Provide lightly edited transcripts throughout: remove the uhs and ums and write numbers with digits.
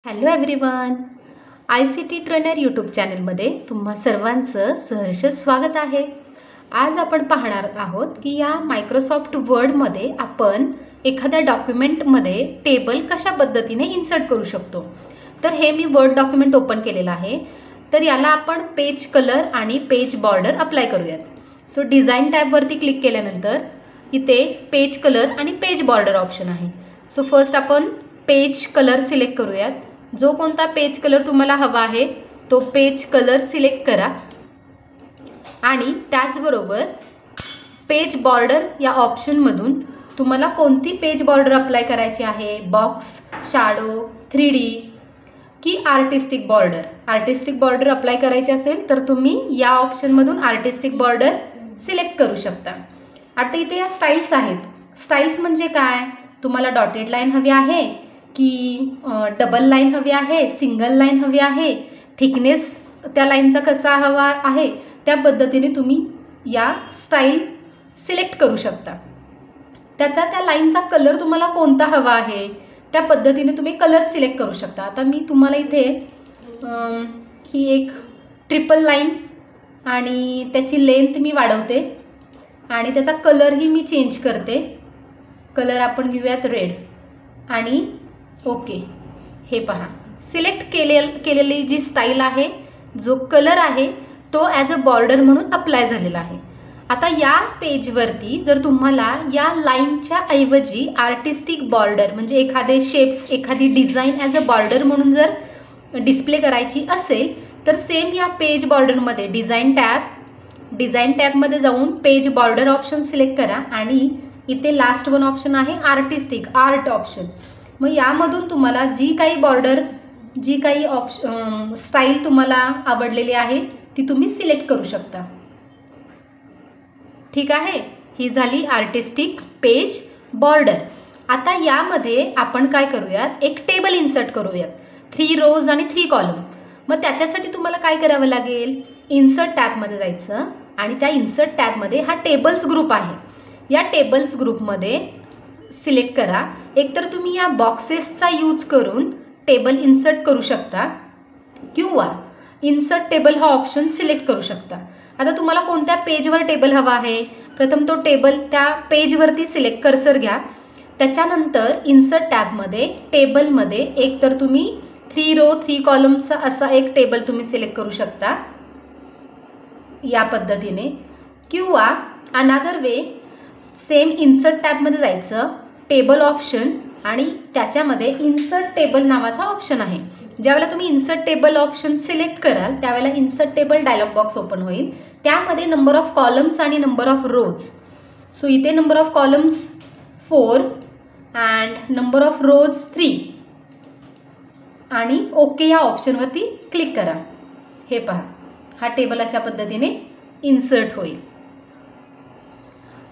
Hello everyone, ICT trainer YouTube चॅनलमध्ये तुम्हा सर्वांचं सहर्ष स्वागत आहे। आज आपण पाहणार आहोत की या मायक्रोसॉफ्ट वर्डमध्ये आपण एखाद्या डॉक्युमेंटमध्ये टेबल कशा पद्धतीने इन्सर्ट करू शकतो। तर हे मी वर्ड डॉक्युमेंट ओपन केलेलं आहे। तर याला आपण पेज कलर आणि पेज बॉर्डर अप्लाय करूयात। सो डिझाइन टॅबवरती क्लिक केल्यानंतर इथे पेज कलर आणि पेज बॉर्डर ऑप्शन आहे। सो फर्स्ट आपण पेज कलर सिलेक्ट करूयात। जो कोणता पेज कलर तुम्हाला हवा आहे तो पेज कलर सिलेक्ट करा आणि त्याचबरोबर पेज बॉर्डर या ऑप्शनमधून तुम्हाला कोणती पेज बॉर्डर अप्लाय करायची आहे, बॉक्स, शॅडो, 3D की artistic border. Artistic border apply करायची असेल तर तुम्ही या ऑप्शनमधून आर्टिस्टिक बॉर्डर सिलेक्ट करू शकता। आता इथे या स्टाइल्स आहेत। स्टाइल्स म्हणजे काय, तुम्हाला डॉटेड लाईन हवी आहे की डबल लाईन हवी आहे, सिंगल लाईन हवी आहे, थिकनेस त्या लाईनचा कसा हवा आहे त्या पद्धतीने तुम्ही या स्टाईल सिलेक्ट करू शकता। त्या लाईनचा कलर तुम्हाला कोणता हवा आहे त्या पद्धतीने तुम्ही कलर सिलेक्ट करू शकता। आता मी तुम्हाला इथे ही एक ट्रिपल लाईन आणि त्याची लेंथ मी वाढवते आणि त्याचा कलरही मी चेंज करते। कलर आपण घेऊयात रेड आणि ओके। हे पहा, सिलेक्ट केलेली जी स्टाईल आहे, जो कलर आहे तो ॲज अ बॉर्डर म्हणून अप्लाय झालेला आहे। आता या पेजवरती जर तुम्हाला या लाईनच्या ऐवजी आर्टिस्टिक बॉर्डर म्हणजे एखादे शेप्स, एखादी डिझाईन ॲज अ बॉर्डर म्हणून जर डिस्प्ले करायची असेल तर सेम या पेज बॉर्डरमध्ये डिझाईन टॅबमध्ये जाऊन पेज बॉर्डर ऑप्शन सिलेक्ट करा आणि इथे लास्ट वन ऑप्शन आहे आर्टिस्टिक आर्ट ऑप्शन। मग यामधून तुम्हाला जी काही बॉर्डर, जी काही स्टाईल तुम्हाला आवडलेली आहे ती तुम्ही सिलेक्ट करू शकता। ठीक आहे, ही झाली आर्टिस्टिक पेज बॉर्डर। आता यामध्ये आपण काय करूयात, एक टेबल इन्सर्ट करूयात, 3 रोज आणि 3 कॉलम। मग त्याच्यासाठी तुम्हाला काय करावं लागेल, इन्सर्ट टॅबमध्ये जायचं आणि त्या इन्सर्ट टॅबमध्ये हा टेबल्स ग्रुप आहे। या टेबल्स ग्रुपमध्ये सिलेक्ट करा। एकतर तुम्ही या बॉक्सेसचा यूज करून टेबल इन्सर्ट करू शकता किंवा इन्सर्ट टेबल हा ऑप्शन सिलेक्ट करू शकता। आता तुम्हाला कोणत्या पेजवर टेबल हवा आहे, प्रथम तो टेबल त्या पेजवरती सिलेक्ट कर्सर घ्या। त्याच्यानंतर इन्सर्ट टॅबमध्ये टेबलमध्ये एकतर तुम्ही 3 रो 3 कॉलमचा असा एक टेबल तुम्ही सिलेक्ट करू शकता या पद्धतीने, किंवा अनादर वे सेम इन्सर्ट टॅबमध्ये जायचं, टेबल ऑप्शन आणि त्याच्यामध्ये इन्सर्ट टेबल नावाचा ऑप्शन आहे। ज्यावेळेला तुम्ही इन्सर्ट टेबल ऑप्शन सिलेक्ट कराल त्यावेळेला insert table dialog box open होईल। त्यामध्ये नंबर ऑफ कॉलम्स आणि नंबर ऑफ रोज। सो इथे number of columns 4 and number of rows 3 आणि ओके या ऑप्शनवरती क्लिक करा। हे पहा, हा टेबल अशा पद्धतीने इन्सर्ट होईल।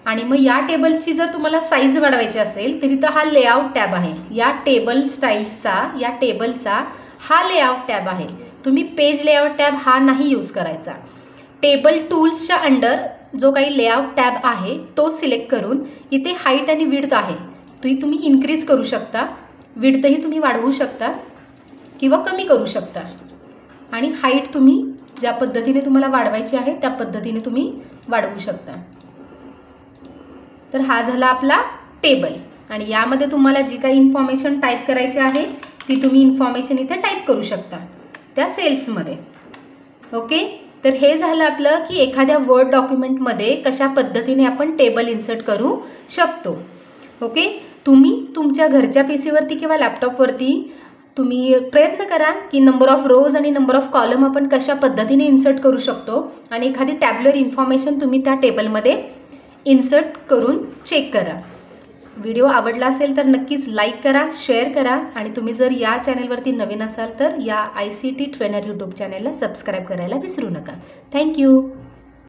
आणि मग या टेबलची जर तुम्हाला साईज वाढवायची असेल तर इथं हा लेआउट टॅब आहे। या टेबल स्टाईल्सचा, या टेबलचा हा लेआउट टॅब आहे। तुम्ही पेज लेआउट टॅब हा नाही यूज करायचा। टेबल टूल्सच्या अंडर जो काही लेआउट टॅब आहे तो सिलेक्ट करून इथे हाईट आणि विड्थ आहे, तुम्ही इन्क्रीज करू शकता, विड्थही तुम्ही वाढवू शकता किंवा कमी करू शकता आणि हाईट तुम्ही ज्या पद्धतीने तुम्हाला वाढवायची आहे त्या पद्धतीने तुम्ही वाढवू शकता। तर हा झाला आपला टेबल आणि यामध्ये तुम्हाला जी काही इन्फॉर्मेशन टाईप करायची आहे ती तुम्ही इन्फॉर्मेशन इथे टाईप करू शकता त्या सेल्समध्ये। ओके, तर हे झालं आपलं की एखाद्या वर्ड डॉक्युमेंटमध्ये कशा पद्धतीने आपण टेबल इन्सर्ट करू शकतो। ओके, तुम्ही तुमच्या घरच्या पीसीवरती किंवा लॅपटॉपवरती तुम्ही प्रयत्न करा की नंबर ऑफ रोज आणि नंबर ऑफ कॉलम आपण कशा पद्धतीने इन्सर्ट करू शकतो आणि एखादी टॅब्युलर इन्फॉर्मेशन तुम्ही त्या टेबलमध्ये इन्सर्ट करून चेक करा। व्हिडिओ आवडला असेल तर नक्कीच लाईक करा, शेअर करा आणि तुम्ही जर या चॅनलवरती नवीन असाल तर या ICT ट्रेनर यूट्यूब चॅनलला सबस्क्राईब करायला विसरू नका। थँक्यू।